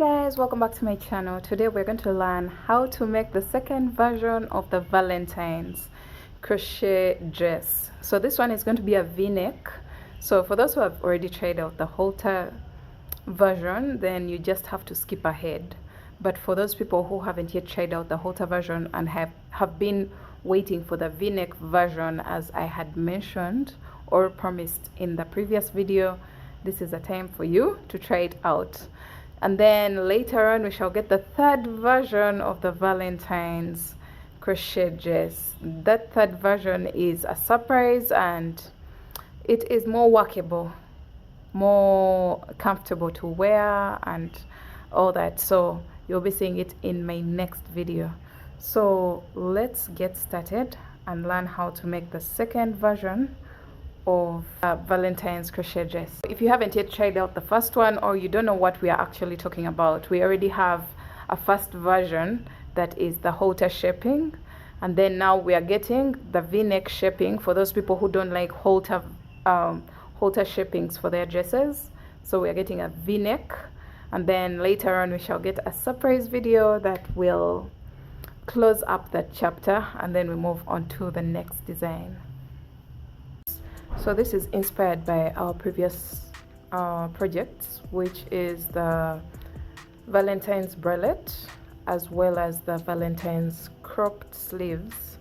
Guys, welcome back to my channel. Today we're going to learn how to make the second version of the Valentine's crochet dress. So this one is going to be a v-neck. So for those who have already tried out the halter version, then you just have to skip ahead. But for those people who haven't yet tried out the halter version and have been waiting for the v-neck version, as I had mentioned or promised in the previous video, this is a time for you to try it out. And then later on we shall get the third version of the Valentine's crochet dress. That third version is a surprise and it is more workable, more comfortable to wear and all that. So you'll be seeing it in my next video. So let's get started and learn how to make the second version of Valentine's crochet dress. If you haven't yet tried out the first one, or you don't know what we are actually talking about, we already have a first version that is the halter shaping, and then now we are getting the v-neck shaping for those people who don't like halter shapings for their dresses. So we are getting a v-neck, and then later on we shall get a surprise video that will close up that chapter, and then we move on to the next design. So this is inspired by our previous projects, which is the Valentine's bralette as well as the Valentine's cropped sleeves.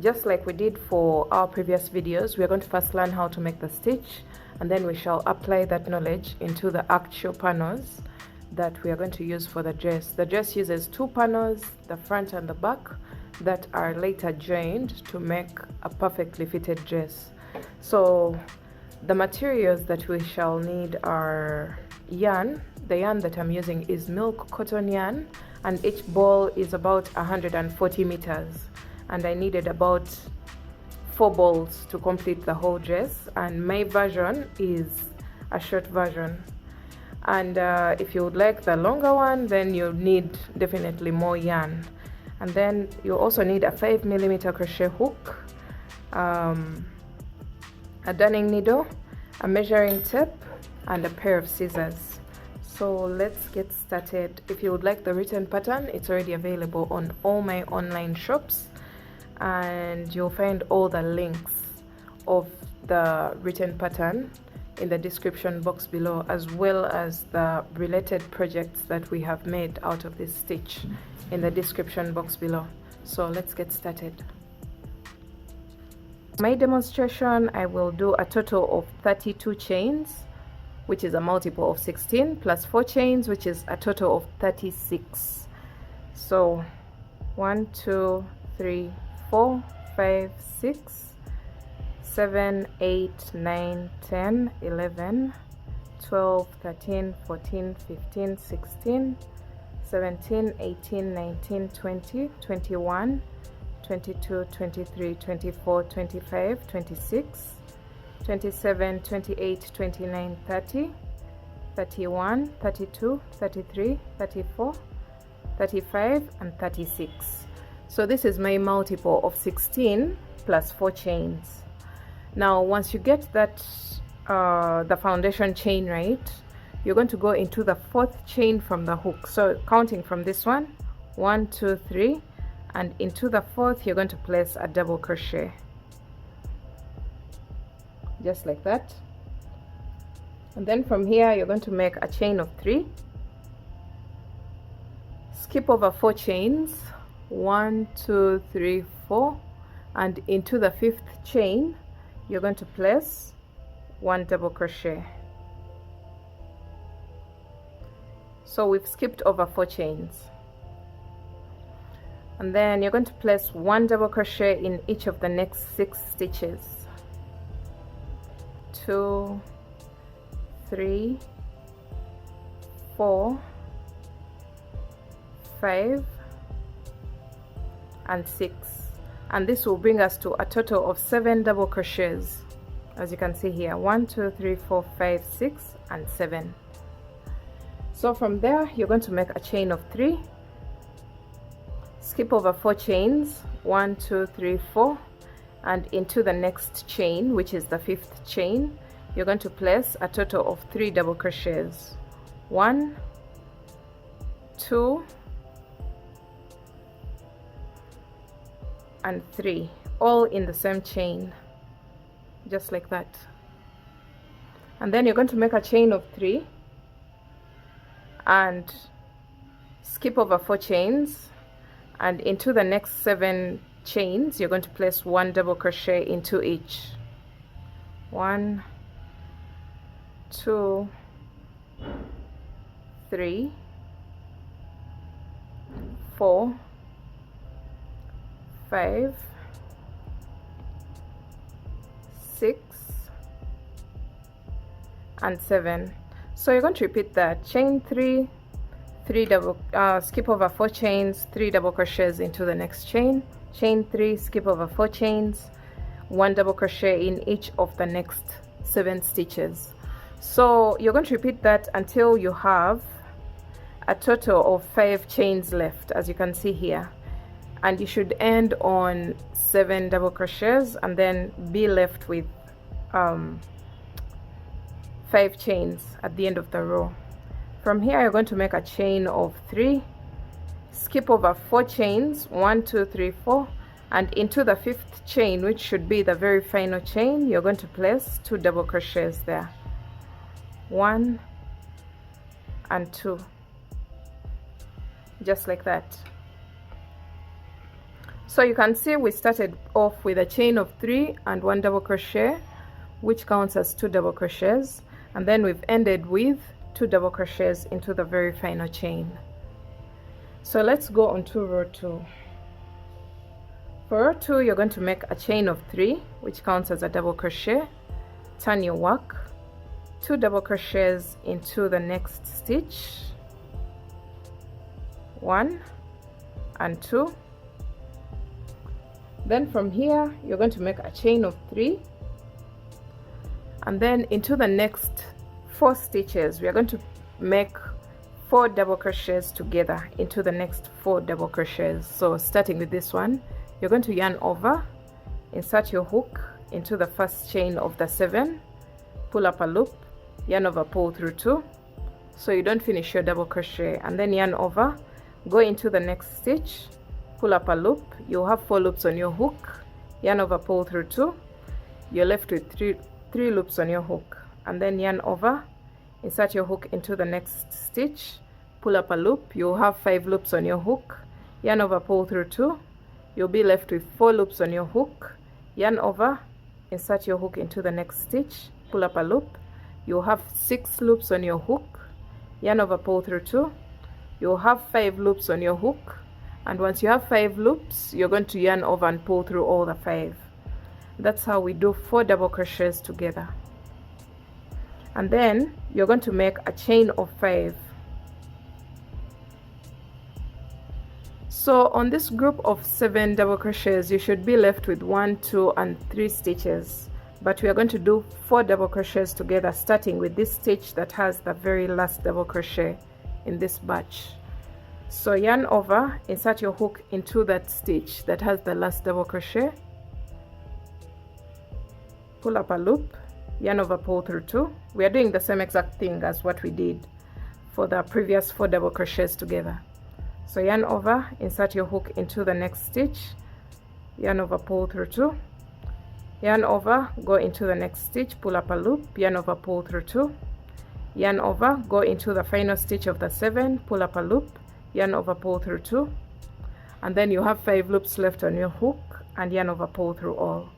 Just like we did for our previous videos, we are going to first learn how to make the stitch, and then we shall apply that knowledge into the actual panels that we are going to use for the dress. The dress uses two panels, the front and the back, that are later joined to make a perfectly fitted dress. So the materials that we shall need are yarn. The yarn that I'm using is milk cotton yarn, and each ball is about 140 meters, and I needed about 4 balls to complete the whole dress, and my version is a short version. And if you would like the longer one, then you need definitely more yarn. And then you also need a 5mm crochet hook, a darning needle, a measuring tape, and a pair of scissors. So let's get started. If you would like the written pattern, it's already available on all my online shops, and you'll find all the links of the written pattern in the description box below, as well as the related projects that we have made out of this stitch in the description box below. So let's get started. My demonstration, I will do a total of 32 chains, which is a multiple of 16, plus 4 chains, which is a total of 36. So 1, 2, 3, 4, 5, 6, 7, 8, 9, 10, 11, 12, 13, 14, 15, 16, 17, 18, 19, 20, 21, 22, 23, 24, 25, 26, 27, 28, 29, 30, 31, 32, 33, 34, 35, and 36. So this is my multiple of 16 plus 4 chains. Now once you get that the foundation chain right, you're going to go into the 4th chain from the hook. So counting from this one, 1, 2, 3, and into the 4th you're going to place a double crochet, just like that. And then from here you're going to make a chain of 3, skip over 4 chains, 1, 2, 3, 4, and into the 5th chain you're going to place 1 double crochet. So we've skipped over 4 chains, and then you're going to place 1 double crochet in each of the next 6 stitches. 2, 3, 4, 5, and 6, and this will bring us to a total of 7 double crochets, as you can see here. 1, 2, 3, 4, 5, 6, and 7. So from there you're going to make a chain of 3, skip over 4 chains, 1, 2, 3, 4, and into the next chain, which is the 5th chain, you're going to place a total of 3 double crochets. 1, 2 and 3, all in the same chain, just like that. And then you're going to make a chain of 3 and skip over 4 chains, and into the next 7 chains you're going to place 1 double crochet into each. 1, 2, 3, 4, 5, 6 and 7. So you're going to repeat that. Chain 3, 3 double skip over 4 chains, 3 double crochets into the next chain, chain 3, skip over 4 chains, 1 double crochet in each of the next 7 stitches. So you're going to repeat that until you have a total of 5 chains left, as you can see here, and you should end on 7 double crochets and then be left with 5 chains at the end of the row. From here you're going to make a chain of 3, skip over 4 chains, 1, 2, 3, 4, and into the 5th chain, which should be the very final chain, you're going to place 2 double crochets there, 1 and 2, just like that. So you can see we started off with a chain of 3 and 1 double crochet, which counts as 2 double crochets, and then we've ended with 2 double crochets into the very final chain. So let's go on to row 2. For row 2 you're going to make a chain of 3, which counts as a double crochet, turn your work, 2 double crochets into the next stitch, 1 and 2. Then from here you're going to make a chain of 3, and then into the next 4 stitches we are going to make 4 double crochets together into the next 4 double crochets. So starting with this one, you're going to yarn over, insert your hook into the first chain of the 7, pull up a loop, yarn over, pull through 2, so you don't finish your double crochet, and then yarn over, go into the next stitch, pull up a loop, you'll have 4 loops on your hook, yarn over, pull through 2, you're left with 3 loops on your hook, and then yarn over, insert your hook into the next stitch, pull up a loop, you'll have 5 loops on your hook, yarn over, pull through 2, you'll be left with 4 loops on your hook, yarn over, insert your hook into the next stitch, pull up a loop, you'll have 6 loops on your hook, yarn over, pull through 2, you'll have 5 loops on your hook, and once you have 5 loops you're going to yarn over and pull through all the 5. That's how we do 4 double crochets together. And then you're going to make a chain of 5. So on this group of 7 double crochets you should be left with 1, 2 and 3 stitches, but we are going to do 4 double crochets together, starting with this stitch that has the very last double crochet in this batch. So yarn over, insert your hook into that stitch that has the last double crochet, pull up a loop, yarn over, pull through 2. We are doing the same exact thing as what we did for the previous 4 double crochets together. So yarn over, insert your hook into the next stitch, yarn over, pull through 2, yarn over, go into the next stitch, pull up a loop, yarn over, pull through 2, yarn over, go into the final stitch of the 7, pull up a loop, yarn over, pull through 2, and then you have 5 loops left on your hook, and yarn over, pull through all.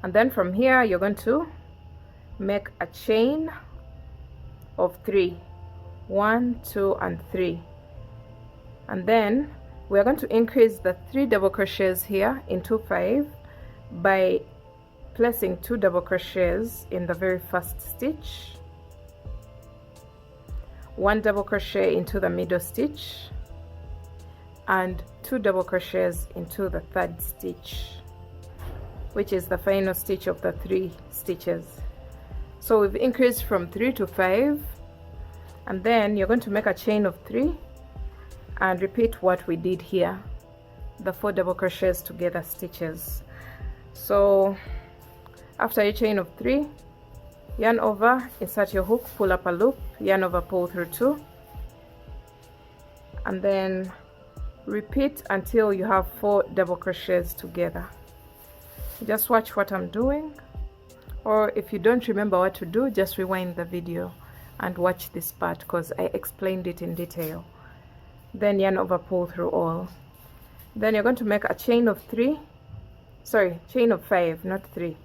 And then from here you're going to make a chain of 3, 1, 2 and 3, and then we're going to increase the 3 double crochets here into 5 by placing 2 double crochets in the very first stitch, 1 double crochet into the middle stitch, and 2 double crochets into the 3rd stitch, which is the final stitch of the 3 stitches. So we've increased from 3 to 5, and then you're going to make a chain of 3 and repeat what we did here, the 4 double crochets together stitches. So after your chain of 3, yarn over, insert your hook, pull up a loop, yarn over, pull through 2, and then repeat until you have 4 double crochets together. Just watch what I'm doing, or if you don't remember what to do, just rewind the video and watch this part because I explained it in detail. Then yarn over, pull through all. Then you're going to make a chain of 5, not 3,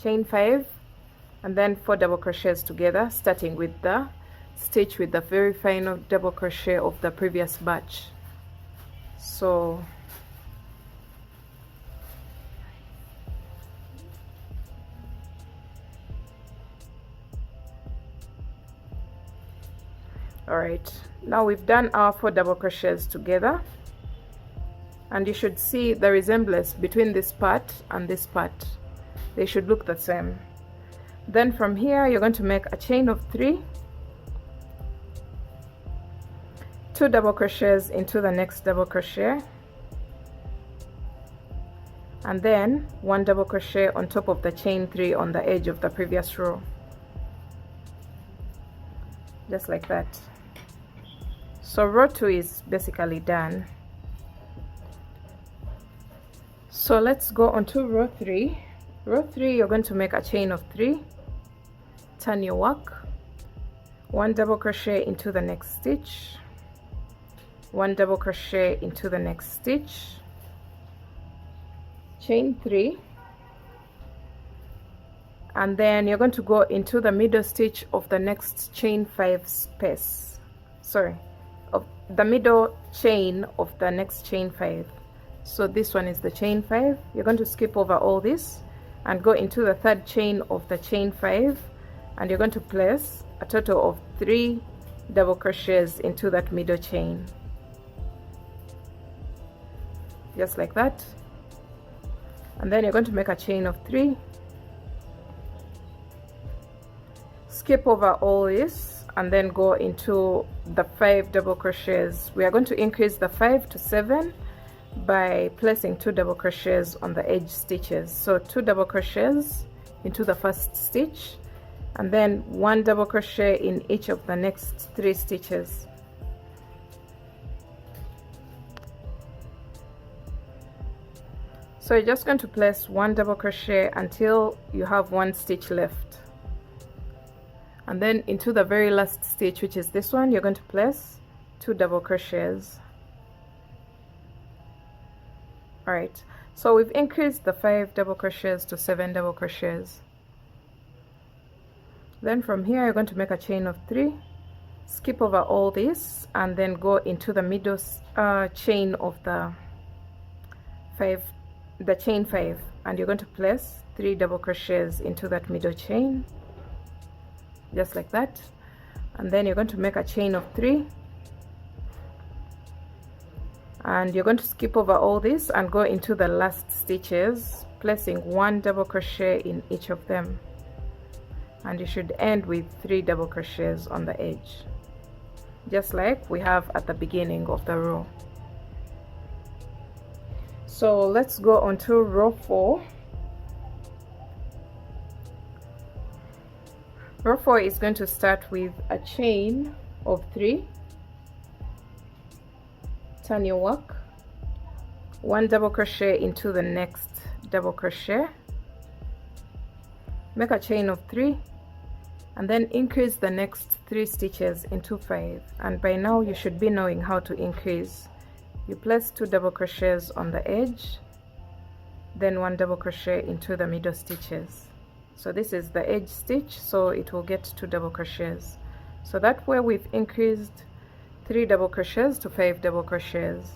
chain 5, and then 4 double crochets together, starting with the stitch with the very final double crochet of the previous batch. So alright, now we've done our 4 double crochets together, and you should see the resemblance between this part and this part. They should look the same. Then from here you're going to make a chain of 3, 2 double crochets into the next double crochet, and then 1 double crochet on top of the chain 3 on the edge of the previous row, just like that. So row 2 is basically done. So let's go on to row 3. Row 3, you're going to make a chain of 3, turn your work, 1 double crochet into the next stitch, 1 double crochet into the next stitch, chain 3, and then you're going to go into the middle stitch of the next chain 5 space, of the middle chain of the next chain 5. So this one is the chain 5. You're going to skip over all this and go into the 3rd chain of the chain 5, and you're going to place a total of 3 double crochets into that middle chain, just like that. And then you're going to make a chain of 3, skip over all this, and then go into the 5 double crochets. We are going to increase the 5 to 7 by placing 2 double crochets on the edge stitches. So 2 double crochets into the first stitch, and then 1 double crochet in each of the next 3 stitches. So you're just going to place 1 double crochet until you have 1 stitch left, and then into the very last stitch, which is this one, you're going to place 2 double crochets. Alright, so we've increased the 5 double crochets to 7 double crochets. Then from here you're going to make a chain of 3, skip over all this, and then go into the middle chain of the chain 5, and you're going to place 3 double crochets into that middle chain, just like that. And then you're going to make a chain of 3, and you're going to skip over all this and go into the last stitches, placing 1 double crochet in each of them, and you should end with 3 double crochets on the edge, just like we have at the beginning of the row. So let's go on to row 4. Row 4 is going to start with a chain of 3, turn your work, 1 double crochet into the next double crochet, make a chain of 3, and then increase the next 3 stitches into 5. And by now you should be knowing how to increase. You place 2 double crochets on the edge, then 1 double crochet into the middle stitches. So this is the edge stitch, so it will get 2 double crochets. So that way we've increased 3 double crochets to 5 double crochets.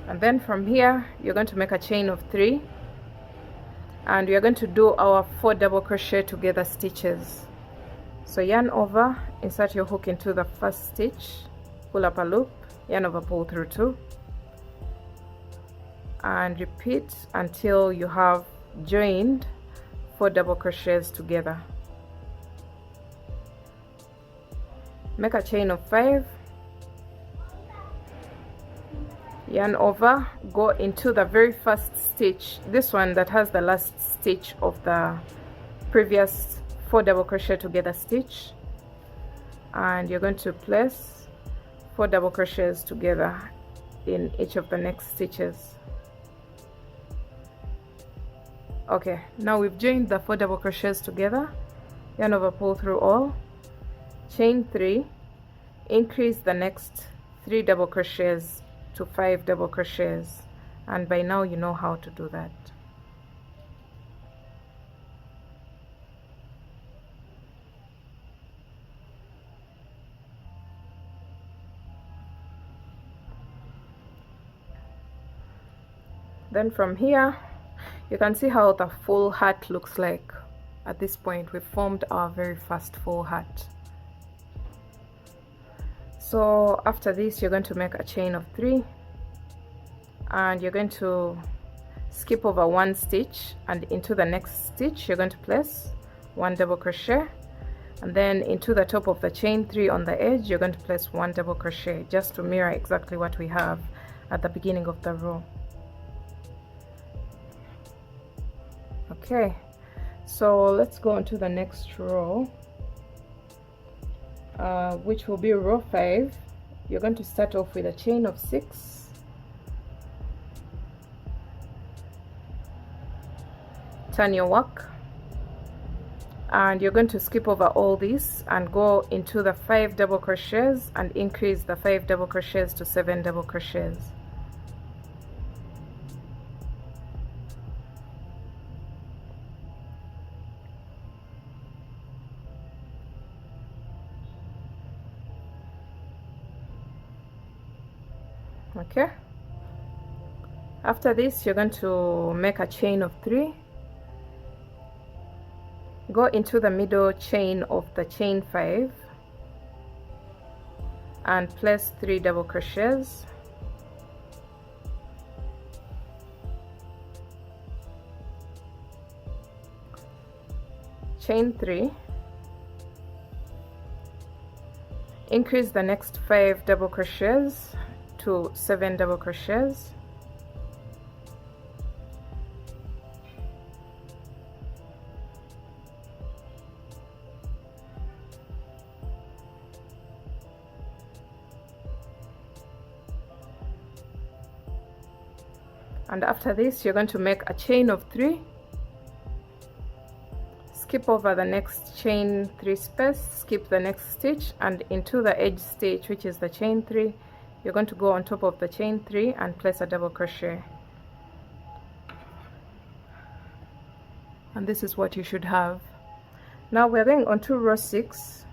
And then from here you're going to make a chain of 3, and we are going to do our 4 double crochet together stitches. So yarn over, insert your hook into the first stitch, pull up a loop, yarn over, pull through 2, and repeat until you have joined 4 double crochets together. Make a chain of 5, yarn over, go into the very first stitch, this one that has the last stitch of the previous 4 double crochet together stitch, and you're going to place 4 double crochets together in each of the next stitches. Okay, now we've joined the 4 double crochets together. Yarn over, pull through all, chain 3, increase the next 3 double crochets to 5 double crochets, and by now you know how to do that. Then from here you can see how the full hat looks like. At this point we've formed our very first full hat. So after this you're going to make a chain of 3, and you're going to skip over 1 stitch, and into the next stitch you're going to place 1 double crochet, and then into the top of the chain 3 on the edge you're going to place 1 double crochet, just to mirror exactly what we have at the beginning of the row. Okay, so let's go on to the next row, which will be row 5. You're going to start off with a chain of 6, turn your work, and you're going to skip over all this and go into the 5 double crochets and increase the 5 double crochets to 7 double crochets. Okay, after this you're going to make a chain of 3, go into the middle chain of the chain 5 and place 3 double crochets, chain 3, increase the next 5 double crochets to 7 double crochets, and after this you're going to make a chain of 3, skip over the next chain 3 space, skip the next stitch, and into the edge stitch, which is the chain 3, you're going to go on top of the chain 3 and place a double crochet. And this is what you should have. Now we're going on to row 6.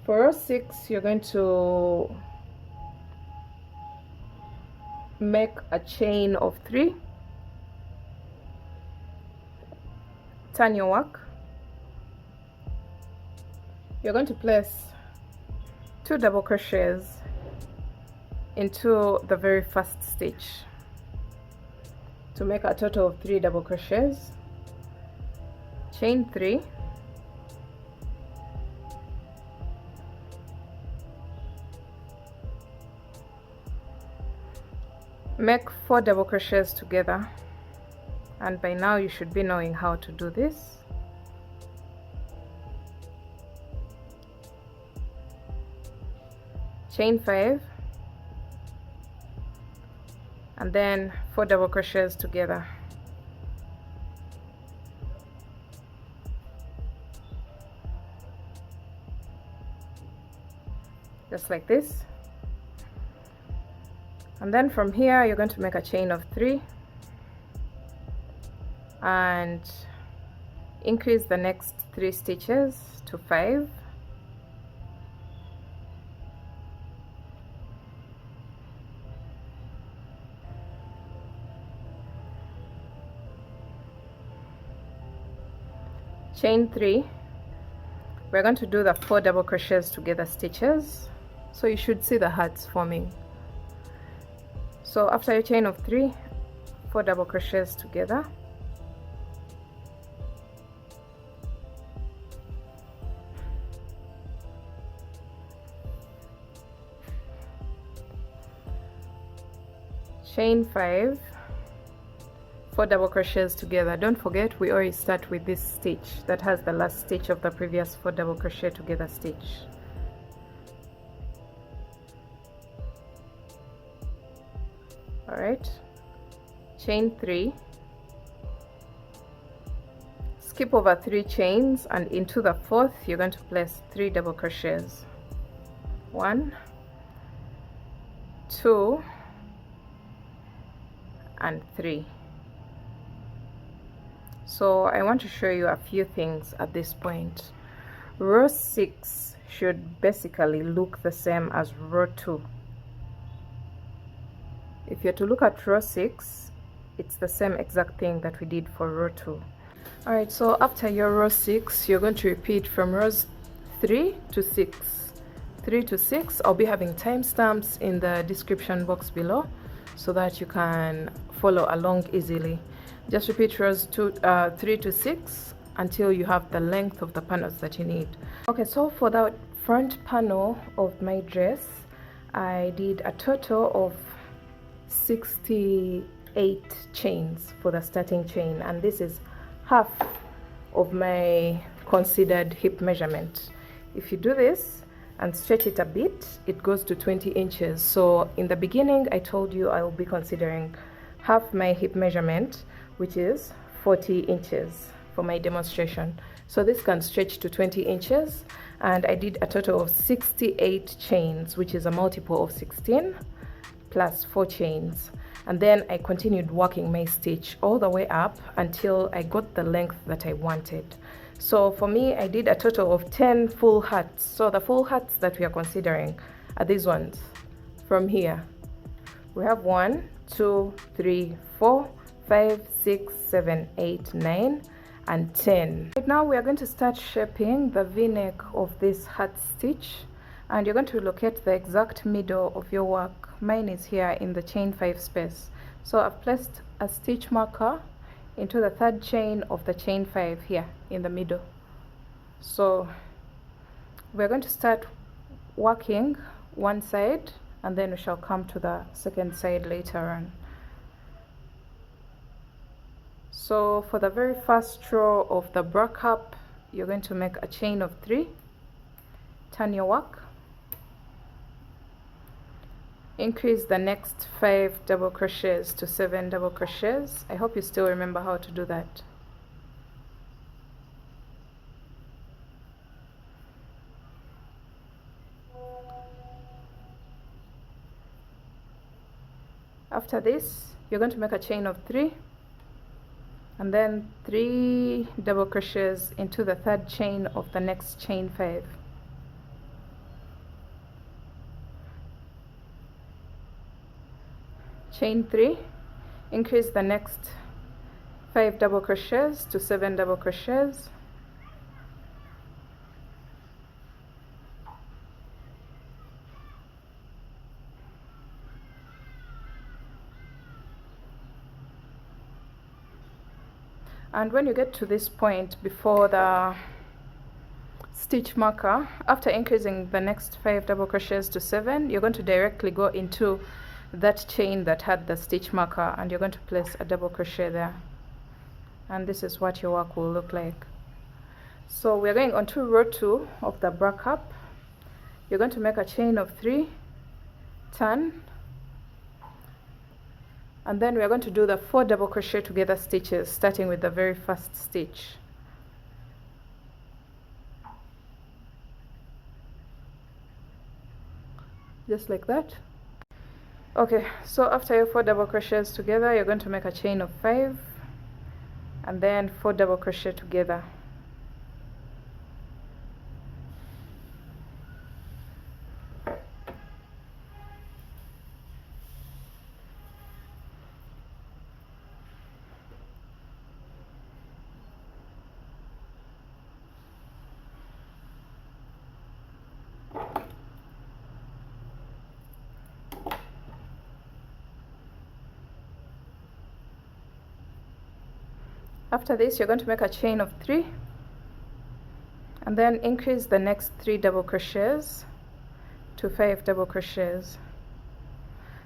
For row 6 you're going to make a chain of 3, turn your work, you're going to place 2 double crochets into the very first stitch to make a total of 3 double crochets, chain 3, make 4 double crochets together, and by now you should be knowing how to do this. Chain 5, and then 4 double crochets together. Just like this. And then from here you're going to make a chain of 3 and increase the next 3 stitches to 5, chain 3. We're going to do the 4 double crochets together stitches, so you should see the hearts forming. So after your chain of 3, 4 double crochets together, chain 5, 4 double crochets together. Don't forget, we always start with this stitch that has the last stitch of the previous 4 double crochet together stitch. All right, chain 3, skip over 3 chains, and into the 4th you're going to place 3 double crochets. 1, 2, and 3. So I want to show you a few things at this point. Row 6 should basically look the same as row 2. If you're to look at row 6, it's the same exact thing that we did for row 2. Alright, so after your row 6, you're going to repeat from rows 3 to 6. 3 to 6, I'll be having timestamps in the description box below so that you can follow along easily. Just repeat rows 3 to 6 until you have the length of the panels that you need. Okay, so for the front panel of my dress, I did a total of 68 chains for the starting chain, and this is half of my considered hip measurement. If you do this and stretch it a bit, it goes to 20 inches. So in the beginning I told you I will be considering half my hip measurement, which is 40 inches for my demonstration. So this can stretch to 20 inches, and I did a total of 68 chains, which is a multiple of 16 plus 4 chains. And then I continued working my stitch all the way up until I got the length that I wanted. So for me, I did a total of 10 full hats. So the full hats that we are considering are these ones from here. We have 1, 2, 3, 4, 5, 6, 7, 8, 9, and 10. Right now we are going to start shaping the v-neck of this hat stitch, and you're going to locate the exact middle of your work. Mine is here in the chain 5 space. So I've placed a stitch marker into the 3rd chain of the chain 5 here in the middle. So we're going to start working one side, and then we shall come to the second side later on. So for the very first row of the bra cup, you're going to make a chain of 3, turn your work, increase the next 5 double crochets to 7 double crochets. I hope you still remember how to do that. After this, you're going to make a chain of 3, and then 3 double crochets into the 3rd chain of the next chain 5. Chain 3, increase the next 5 double crochets to 7 double crochets. And when you get to this point before the stitch marker, after increasing the next 5 double crochets to 7, you're going to directly go into that chain that had the stitch marker, and you're going to place a double crochet there, and this is what your work will look like. So we're going on to row 2 of the bra cup. You're going to make a chain of 3, turn, and then we're going to do the 4 double crochet together stitches, starting with the very first stitch. Just like that. Okay, so after your 4 double crochets together, you're going to make a chain of 5, and then 4 double crochet together. After this, you're going to make a chain of 3, and then increase the next 3 double crochets to 5 double crochets.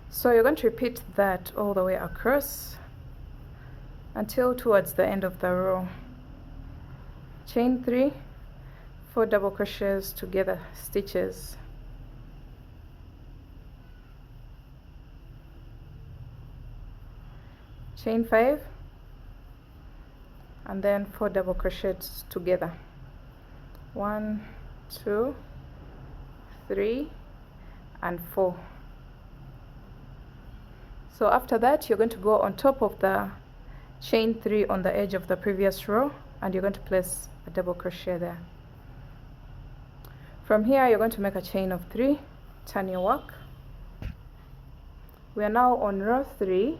So you're going to repeat that all the way across until towards the end of the row. Chain 3, 4 double crochets together stitches. chain 5, and then 4 double crochets together. 1, 2, 3 and 4. So after that, you're going to go on top of the chain 3 on the edge of the previous row, and you're going to place a double crochet there. From here, you're going to make a chain of 3, turn your work. We are now on row 3,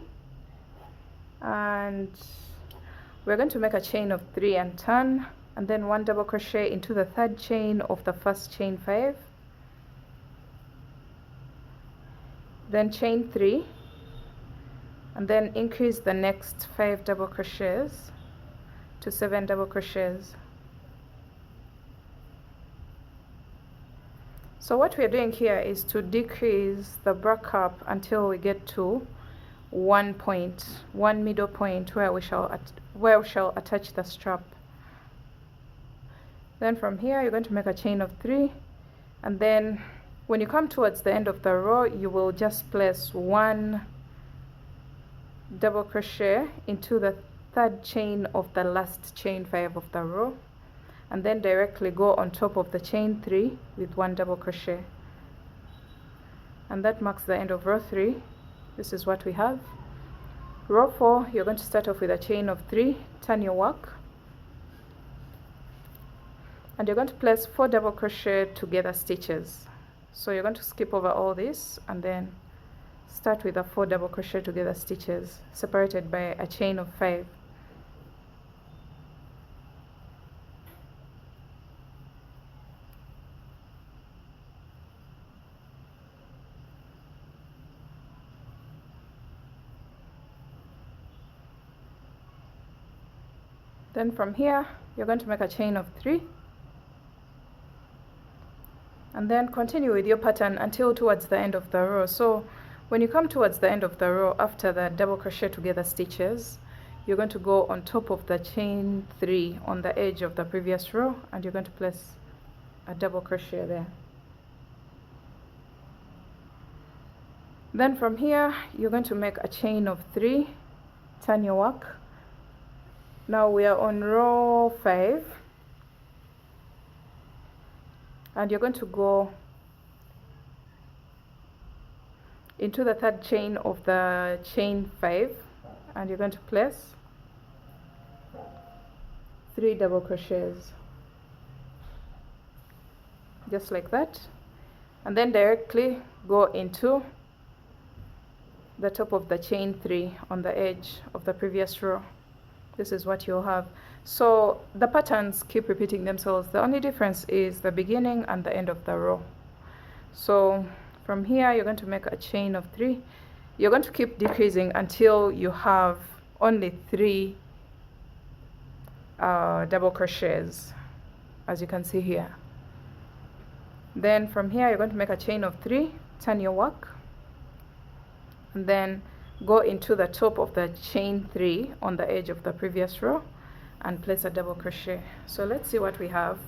and we're going to make a chain of 3 and turn, and then 1 double crochet into the 3rd chain of the first chain 5, then chain 3, and then increase the next 5 double crochets to 7 double crochets. So what we are doing here is to decrease the break-up until we get to one middle point where we shall attach the strap. Then from here, you're going to make a chain of 3, and then when you come towards the end of the row, you will just place 1 double crochet into the 3rd chain of the last chain 5 of the row, and then directly go on top of the chain 3 with 1 double crochet, and that marks the end of row 3. This is what we have. Row 4, you're going to start off with a chain of 3, turn your work, and you're going to place 4 double crochet together stitches. So you're going to skip over all this and then start with a 4 double crochet together stitches separated by a chain of 5. Then from here, you're going to make a chain of 3, and then continue with your pattern until towards the end of the row. So when you come towards the end of the row, after the double crochet together stitches, you're going to go on top of the chain 3 on the edge of the previous row, and you're going to place a double crochet there. Then from here, you're going to make a chain of 3, turn your work. Now we are on row 5, and you're going to go into the 3rd chain of the chain 5, and you're going to place 3 double crochets just like that, and then directly go into the top of the chain 3 on the edge of the previous row. This is what you'll have. So the patterns keep repeating themselves. The only difference is the beginning and the end of the row. So from here, you're going to make a chain of 3. You're going to keep decreasing until you have only 3 double crochets, as you can see here. Then from here, you're going to make a chain of 3, turn your work, and then go into the top of the chain 3 on the edge of the previous row and place a double crochet. So let's see what we have.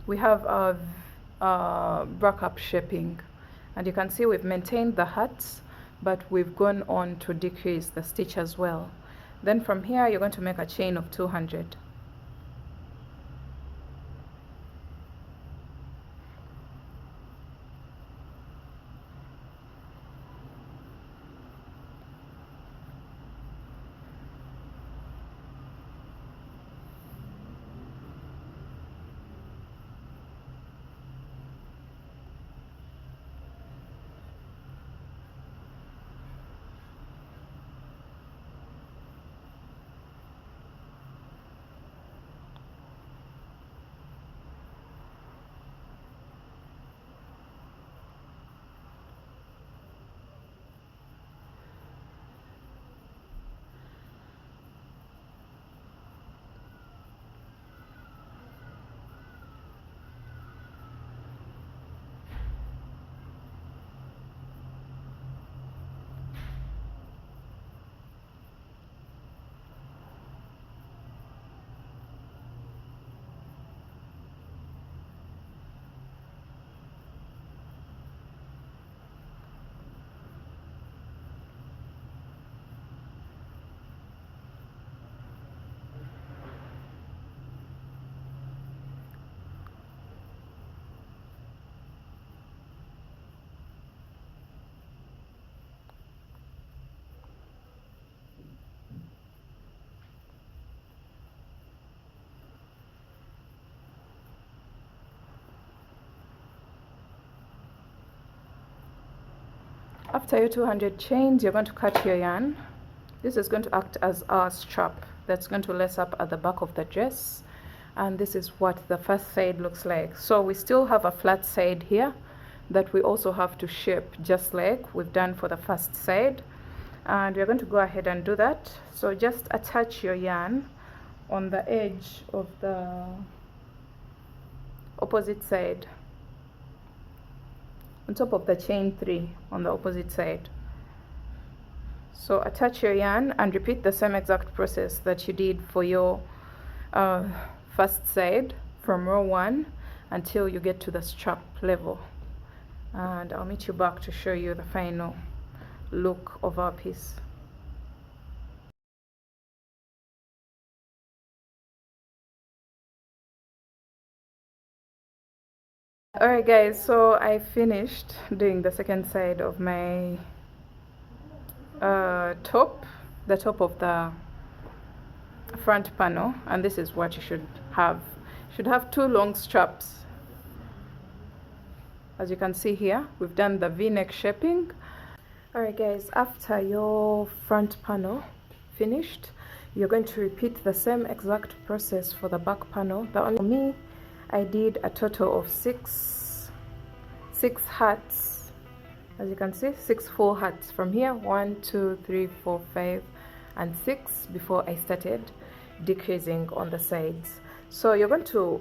We have a break-up shaping, and you can see we've maintained the hats, but we've gone on to decrease the stitch as well. Then from here, you're going to make a chain of 200. After your 200 chains, you're going to cut your yarn. This is going to act as our strap that's going to lace up at the back of the dress, and this is what the first side looks like. So we still have a flat side here that we also have to shape, just like we've done for the first side, and we're going to go ahead and do that. So just attach your yarn on the edge of the opposite side, on top of the chain 3 on the opposite side. So attach your yarn and repeat the same exact process that you did for your first side from row 1 until you get to the strap level, and I'll meet you back to show you the final look of our piece. Alright guys, so I finished doing the second side of my top, the top of the front panel, and this is what you should have. You should have 2 long straps. As you can see here, we've done the v-neck shaping. Alright guys, after your front panel finished, you're going to repeat the same exact process for the back panel. For me, I did a total of six hearts. As you can see, 6 full hearts from here, 1 2 3 4 5 and 6 before I started decreasing on the sides. So you're going to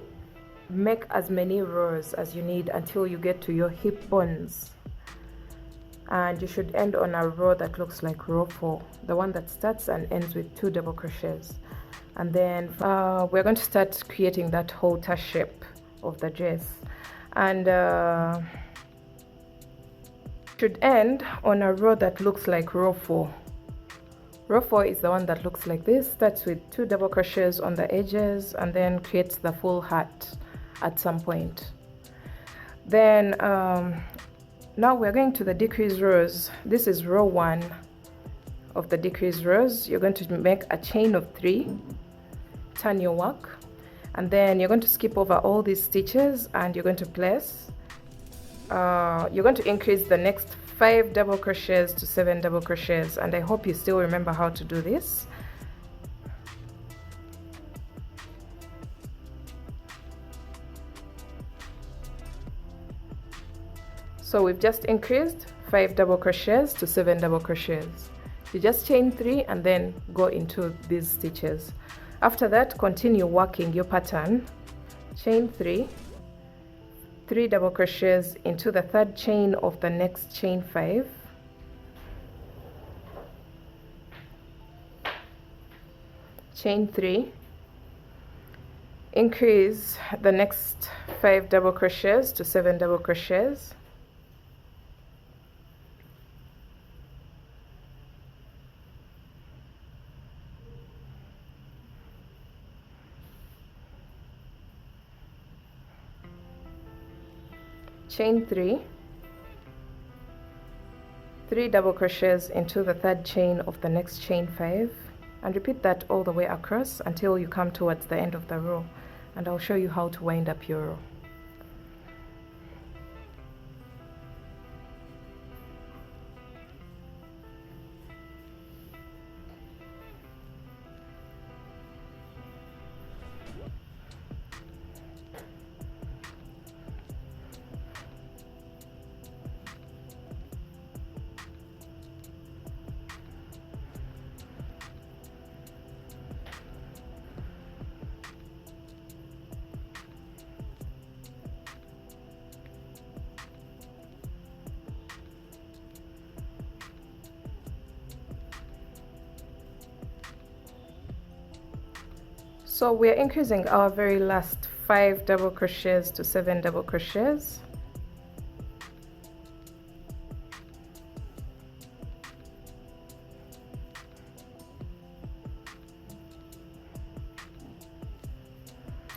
make as many rows as you need until you get to your hip bones, and you should end on a row that looks like row 4, the one that starts and ends with 2 double crochets. And then we're going to start creating that halter shape of the dress, and should end on a row that looks like row 4. Row 4 is the one that looks like this, starts with 2 double crochets on the edges and then creates the full heart at some point. Then now we're going to the decrease rows. This is row 1 of the decrease rows. You're going to make a chain of 3, turn your work, and then you're going to skip over all these stitches and you're going to place, you're going to increase the next 5 double crochets to 7 double crochets, and I hope you still remember how to do this. So we've just increased 5 double crochets to 7 double crochets. You just chain 3 and then go into these stitches. After that, continue working your pattern. Chain 3, 3 double crochets into the 3rd chain of the next chain 5, chain 3, increase the next 5 double crochets to 7 double crochets, chain 3, 3 double crochets into the 3rd chain of the next chain 5, and repeat that all the way across until you come towards the end of the row, and I'll show you how to wind up your row. So we're increasing our very last 5 double crochets to 7 double crochets.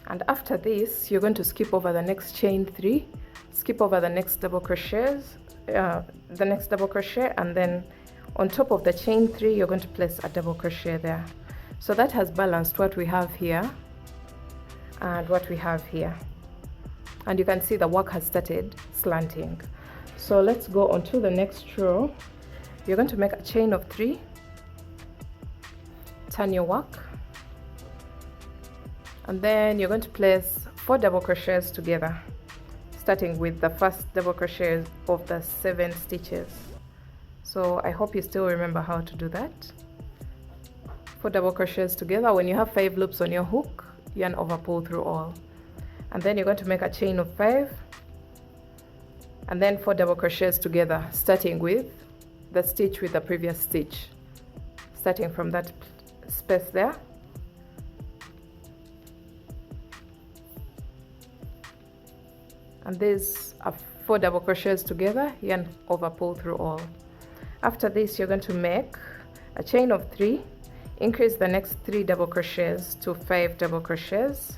And after this, you're going to skip over the next chain 3, skip over the next double crochets, and then on top of the chain 3, you're going to place a double crochet there. So that has balanced what we have here and what we have here. And you can see the work has started slanting. So let's go on to the next row. you're going to make a chain of 3, turn your work, and then you're going to place 4 double crochets together, starting with the first double crochet of the 7 stitches. So I hope you still remember how to do that. 4 double crochets together. When you have 5 loops on your hook, yarn over, pull through all, and then you're going to make a chain of 5, and then 4 double crochets together, starting with the stitch with the previous stitch, starting from that space there. And these are 4 double crochets together, yarn over, pull through all. After this, you're going to make a chain of 3, increase the next 3 double crochets to 5 double crochets,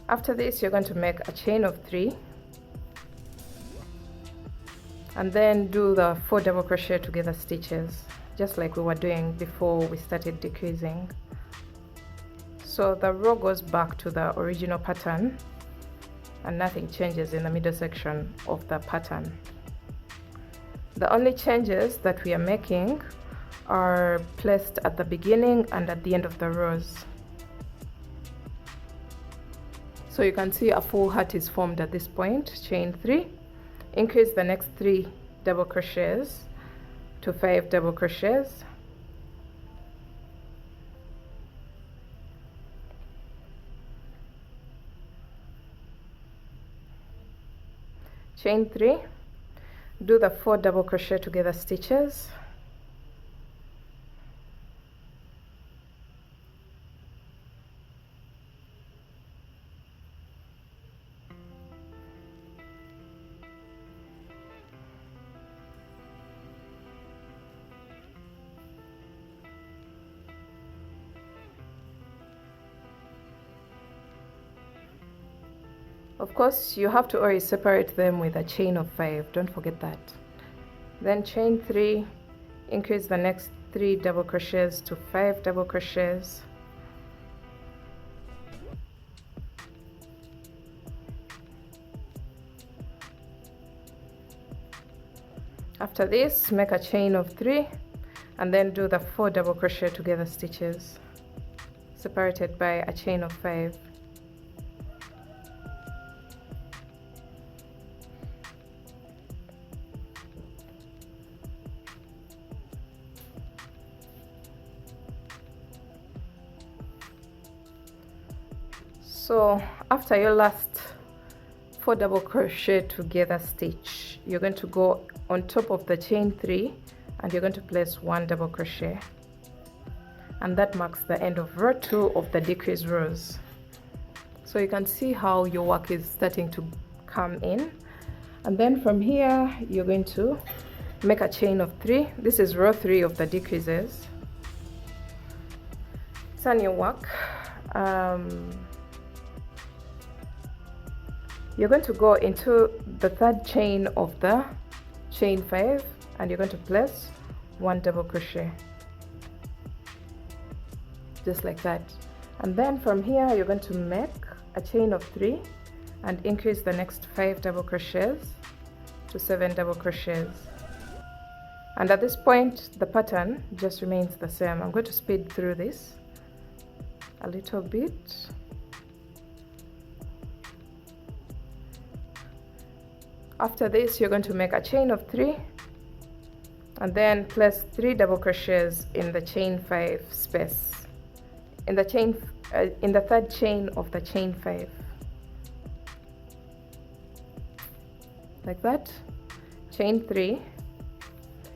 after this you're going to make a chain of 3, and then do the 4 double crochet together stitches, just like we were doing before we started decreasing. So the row goes back to the original pattern and nothing changes in the middle section of the pattern. The only changes that we are making are placed at the beginning and at the end of the rows. So you can see a full heart is formed at this point. Chain 3, increase the next 3 double crochets to 5 double crochets, chain 3, do the 4 double crochet together stitches, of course you have to always separate them with a chain of 5, don't forget that. Then chain 3, increase the next 3 double crochets to 5 double crochets, after this make a chain of 3 and then do the 4 double crochet together stitches separated by a chain of 5. So after your last 4 double crochet together stitch, you're going to go on top of the chain 3 and you're going to place 1 double crochet, and that marks the end of row 2 of the decrease rows. So you can see how your work is starting to come in, and then from here you're going to make a chain of 3. This is row 3 of the decreases. Turn your work. You're going to go into the 3rd chain of the chain 5 and you're going to place 1 double crochet, just like that. And then from here you're going to make a chain of 3 and increase the next 5 double crochets to 7 double crochets. And at this point the pattern just remains the same. I'm going to speed through this a little bit. After this you're going to make a chain of 3 and then place 3 double crochets in the chain 5 space, in the 3rd chain of the chain 5, like that. Chain 3,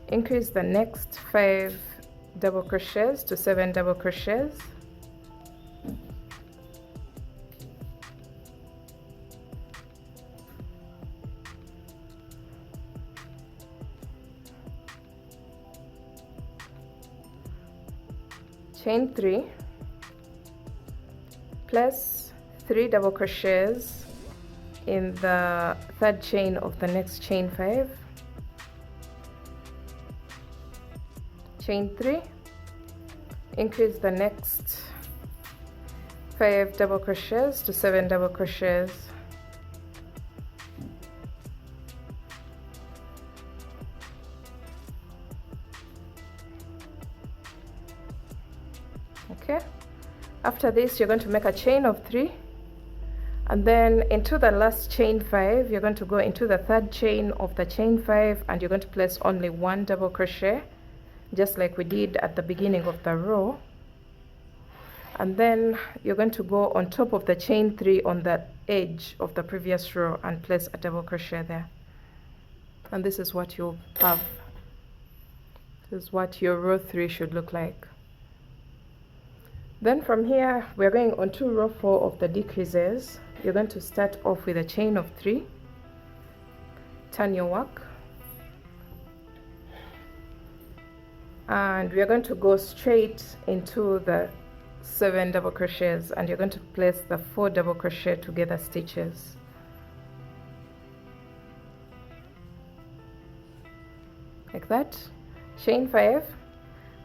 increase the next 5 double crochets to 7 double crochets, chain 3, place 3 double crochets in the 3rd chain of the next chain 5, chain 3, increase the next 5 double crochets to 7 double crochets. Okay, after this you're going to make a chain of 3, and then into the last chain 5 you're going to go into the third chain of the chain 5, and you're going to place only 1 double crochet, just like we did at the beginning of the row. And then you're going to go on top of the chain 3 on the edge of the previous row and place a double crochet there. And this is what you'll have. This is what your row 3 should look like. Then from here we're going on to row 4 of the decreases. You're going to start off with a chain of 3, turn your work, and we're going to go straight into the 7 double crochets, and you're going to place the 4 double crochet together stitches. Like that, chain 5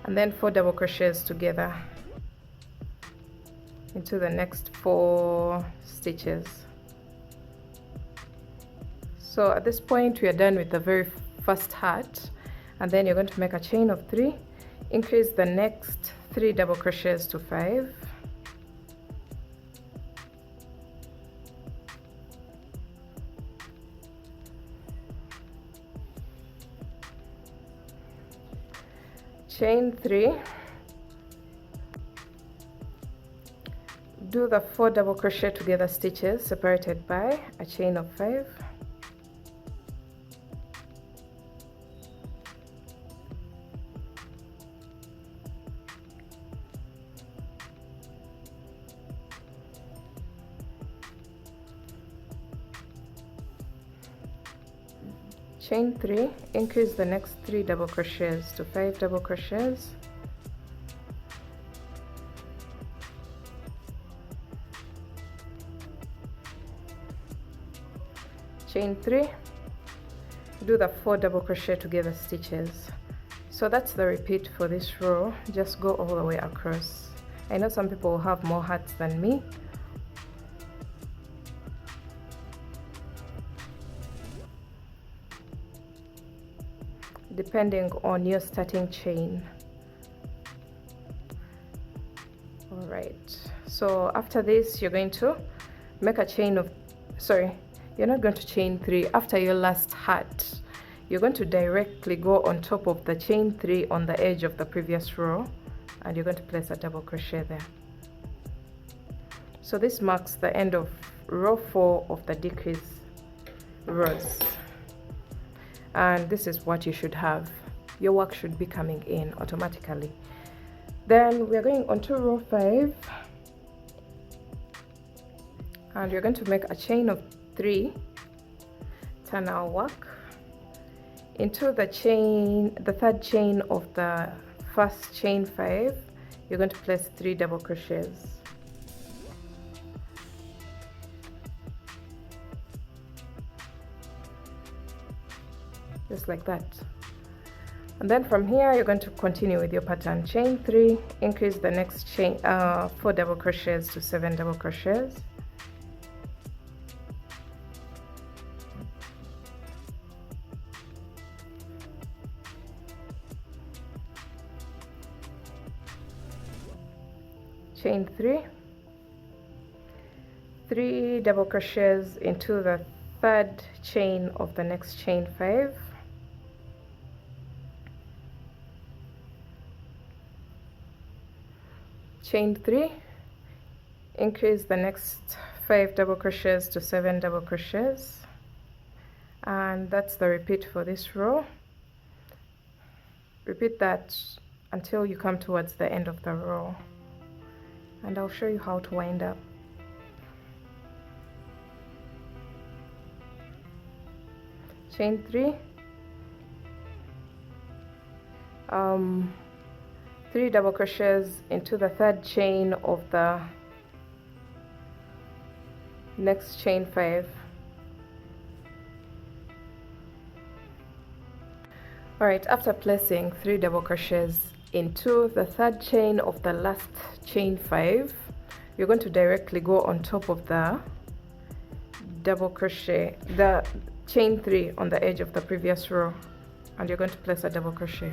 and then 4 double crochets together into the next 4 stitches. So at this point we are done with the very first hat, and then you're going to make a chain of 3, increase the next 3 double crochets to 5, chain 3, do the 4 double crochet together stitches separated by a chain of 5, chain 3, increase the next 3 double crochets to 5 double crochets, chain 3, do the 4 double crochet together stitches. So that's the repeat for this row. Just go all the way across. I know some people will have more hats than me. Depending on your starting chain. All right, so after this you're going to make a chain of, you're not going to chain 3. After your last hat you're going to directly go on top of the chain 3 on the edge of the previous row, and you're going to place a double crochet there. So this marks the end of row 4 of the decrease rows. And this is what you should have. Your work should be coming in automatically. Then we're going on to row 5, and you're going to make a chain of 3, turn our work into the third chain of the first chain 5. You're going to place 3 double crochets. Just like that. And then from here you're going to continue with your pattern. Chain 3, increase the next chain 4 double crochets to 7 double crochets, chain 3, 3 double crochets into the third chain of the next chain 5, chain 3, increase the next 5 double crochets to 7 double crochets, and that's the repeat for this row. Repeat that until you come towards the end of the row, and I'll show you how to wind up. Chain 3, 3 double crochets into the third chain of the next chain 5. Alright, after placing 3 double crochets into the third chain of the last chain 5. You're going to directly go on top of the double crochet, the chain 3 on the edge of the previous row, and you're going to place a double crochet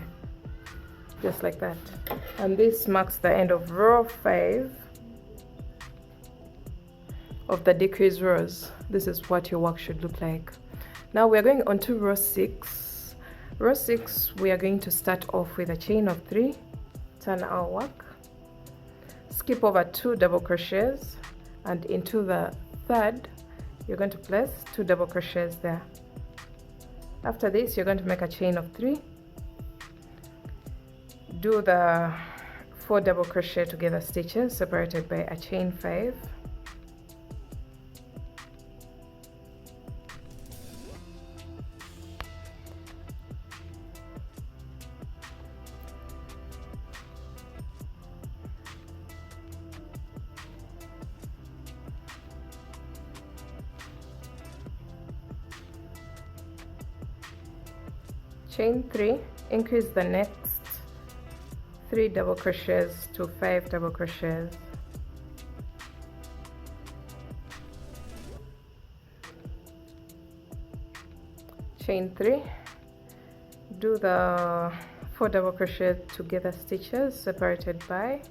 just like that. And this marks the end of row 5 of the decrease rows. This is what your work should look like. Now we're going on to row 6. Row 6, we are going to start off with a chain of 3, turn our work, skip over 2 double crochets, and into the third you're going to place 2 double crochets there. After this, you're going to make a chain of 3, do the 4 double crochet together stitches separated by a chain 5, chain 3, increase the next 3 double crochets to 5 double crochets, chain 3, do the 4 double crochet together stitches separated by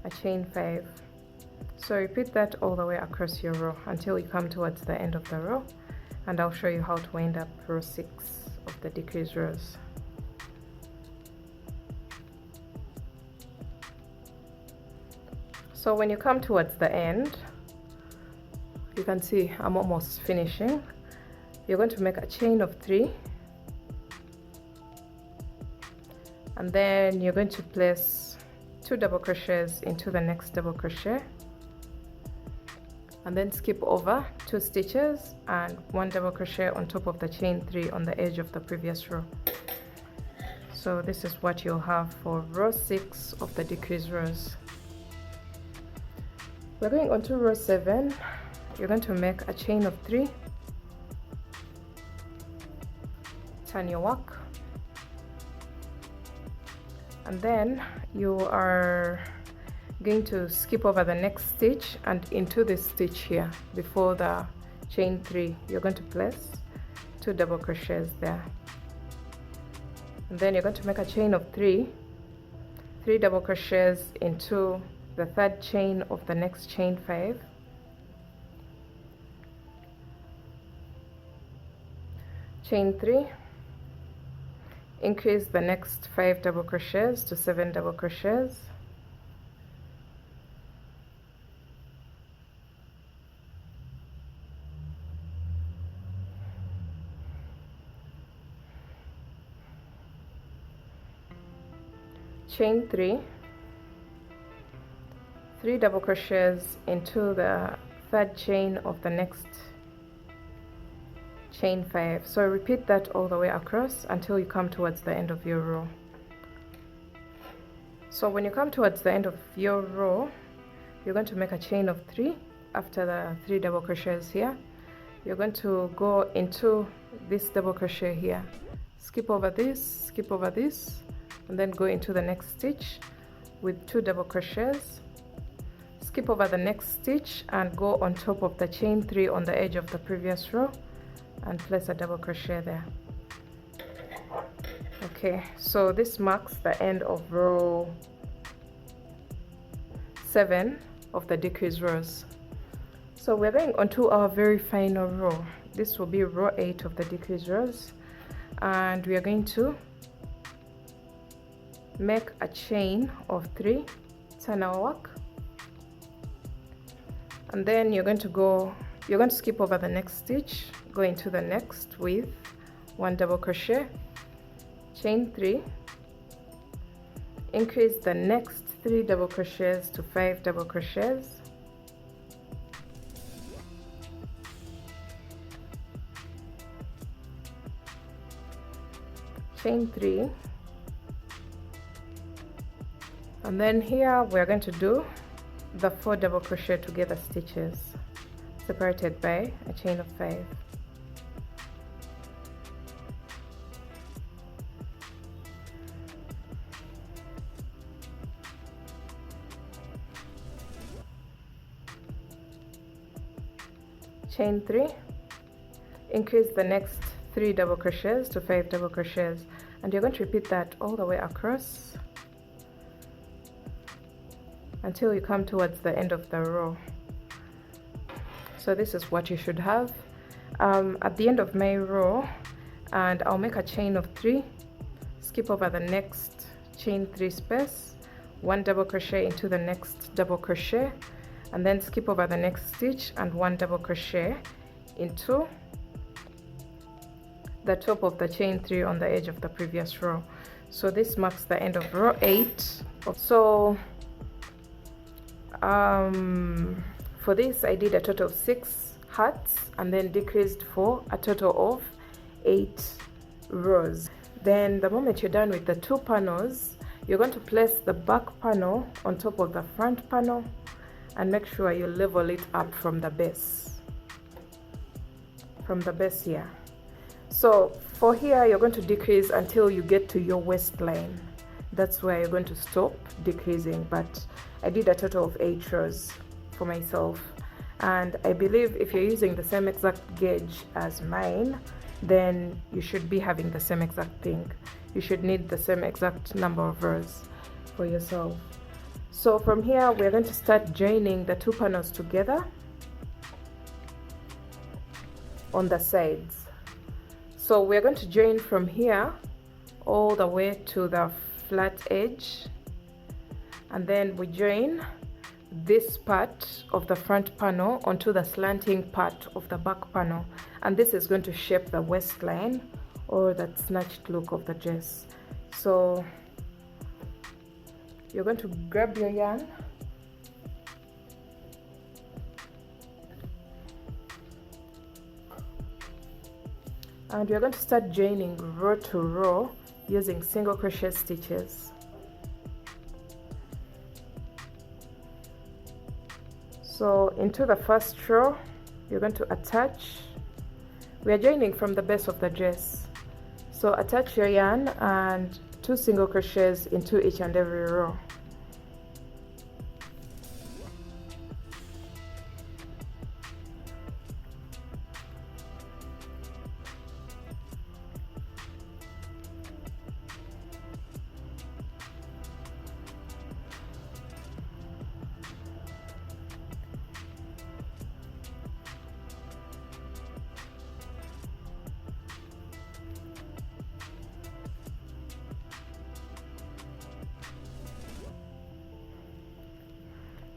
a chain 5. So repeat that all the way across your row until you come towards the end of the row, and I'll show you how to wind up row 6 of the decrease rows. So when you come towards the end, you can see I'm almost finishing. You're going to make a chain of 3, and then you're going to place 2 double crochets into the next double crochet, and then skip over 2 stitches and 1 double crochet on top of the chain 3 on the edge of the previous row. So this is what you'll have for row 6 of the decrease rows. We're going on to row 7. You're going to make a chain of 3, turn your work, and then you are going to skip over the next stitch and into this stitch here before the chain 3. You're going to place 2 double crochets there, and then you're going to make a chain of 3 double crochets into the third chain of the next chain 5, chain 3, increase the next 5 double crochets to 7 double crochets, chain 3 double crochets into the third chain of the next chain 5. So repeat that all the way across until you come towards the end of your row. So when you come towards the end of your row, you're going to make a chain of 3 after the 3 double crochets here. You're going to go into this double crochet here, skip over this, and then go into the next stitch with 2 double crochets, skip over the next stitch and go on top of the chain 3 on the edge of the previous row and place a double crochet there. Okay, so this marks the end of row 7 of the decrease rows. So we're going on to our very final row. This will be row 8 of the decrease rows, and we are going to make a chain of 3, turn our work, and then you're going to skip over the next stitch, go into the next with 1 double crochet, chain 3, increase the next 3 double crochets to 5 double crochets, chain 3, and then here we're going to do the 4 double crochet together stitches separated by a chain of 5. chain 3, increase the next 3 double crochets to 5 double crochets, and you're going to repeat that all the way across until you come towards the end of the row. So this is what you should have at the end of my row, and I'll make a chain of 3, skip over the next chain 3 space, 1 double crochet into the next double crochet, and then skip over the next stitch and 1 double crochet into the top of the chain 3 on the edge of the previous row. So this marks the end of row 8. So for this I did a total of 6 hearts and then decreased for a total of 8 rows. Then the moment you're done with the 2 panels, you're going to place the back panel on top of the front panel and make sure you level it up from the base. Here. So for here, you're going to decrease until you get to your waistline. That's where you're going to stop decreasing, but I did a total of 8 rows for myself. And I believe if you're using the same exact gauge as mine, then you should be having the same exact thing. You should need the same exact number of rows for yourself. So from here, we're going to start joining the 2 panels together on the sides. So we're going to join from here all the way to the flat edge, and then we join this part of the front panel onto the slanting part of the back panel, and this is going to shape the waistline or that snatched look of the dress. So you're going to grab your yarn and you're going to start joining row to row using single crochet stitches. So into the first row, you're going to attach. We are joining from the base of the dress. So attach your yarn and 2 single crochets into each and every row.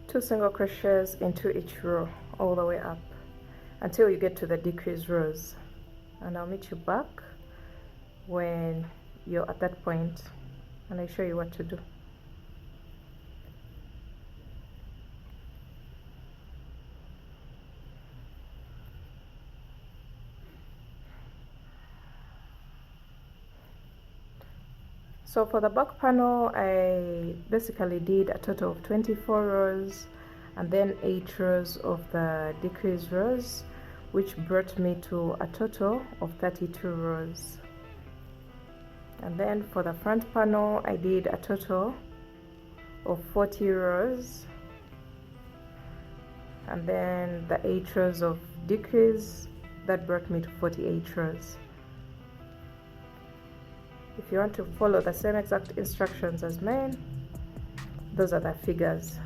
Two single crochets into each row all the way up until you get to the decreased rows, and I'll meet you back when you're at that point and I show you what to do. So for the back panel, I basically did a total of 24 rows and then 8 rows of the decreased rows, which brought me to a total of 32 rows. And then for the front panel, I did a total of 40 rows and then the 8 rows of decrease, that brought me to 48 rows. If you want to follow the same exact instructions as mine, those are the figures.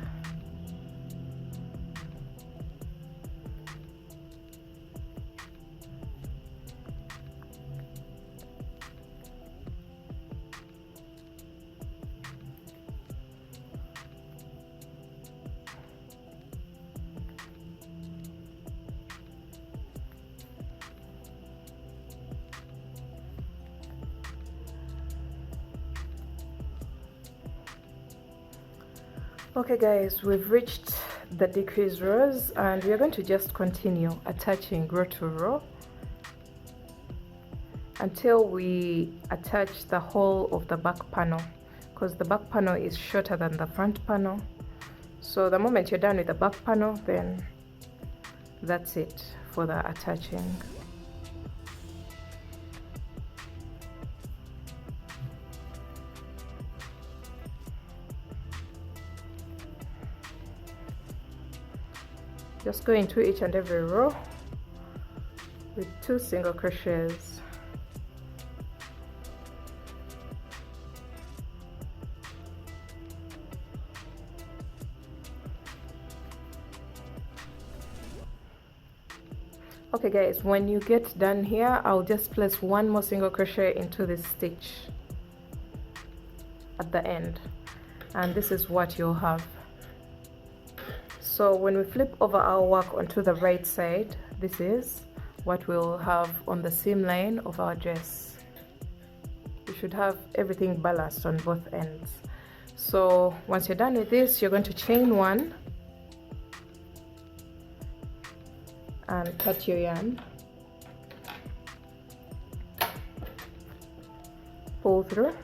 Okay guys, we've reached the decreased rows and we're going to just continue attaching row to row until we attach the whole of the back panel, because the back panel is shorter than the front panel. So the moment you're done with the back panel, then that's it for the attaching. Just go into each and every row with 2 single crochets. Okay guys, when you get done here, I'll just place 1 more single crochet into this stitch at the end, and this is what you'll have. So when we flip over our work onto the right side, this is what we'll have on the seam line of our dress. You should have everything balanced on both ends. So once you're done with this, you're going to chain 1 and cut your yarn, pull through,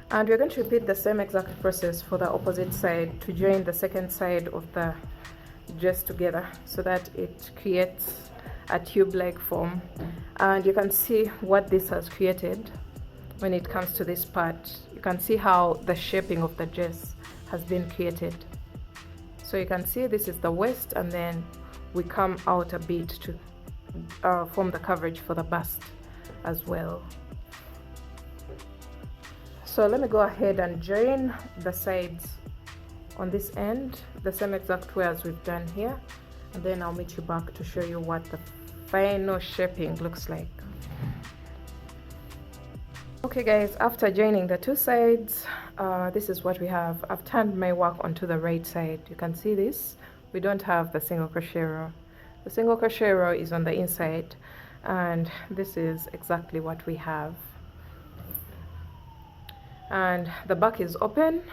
and we're going to repeat the same exact process for the opposite side to join the second side of the dress together so that it creates a tube-like form. And you can see what this has created when it comes to this part. You can see how the shaping of the dress has been created. So you can see this is the waist, and then we come out a bit to form the coverage for the bust as well. So let me go ahead and join the sides on this end the same exact way as we've done here, and then I'll meet you back to show you what the final shaping looks like. Okay guys, after joining the 2 sides, this is what we have. I've turned my work onto the right side. You can see this. We don't have the single crochet row. The single crochet row is on the inside, and this is exactly what we have. And the back is open.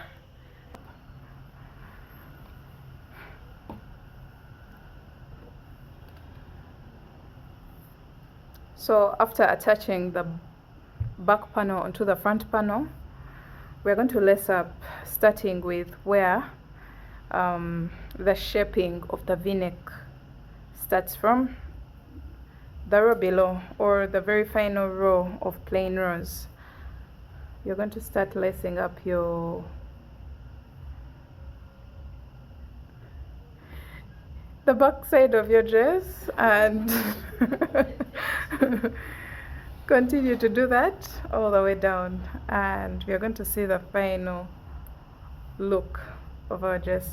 So after attaching the back panel onto the front panel, we're going to lace up, starting with where the shaping of the v-neck starts from, the row below, or the very final row of plain rows. You're going to start lacing up the back side of your dress, and continue to do that all the way down, and we're going to see the final look of our dress.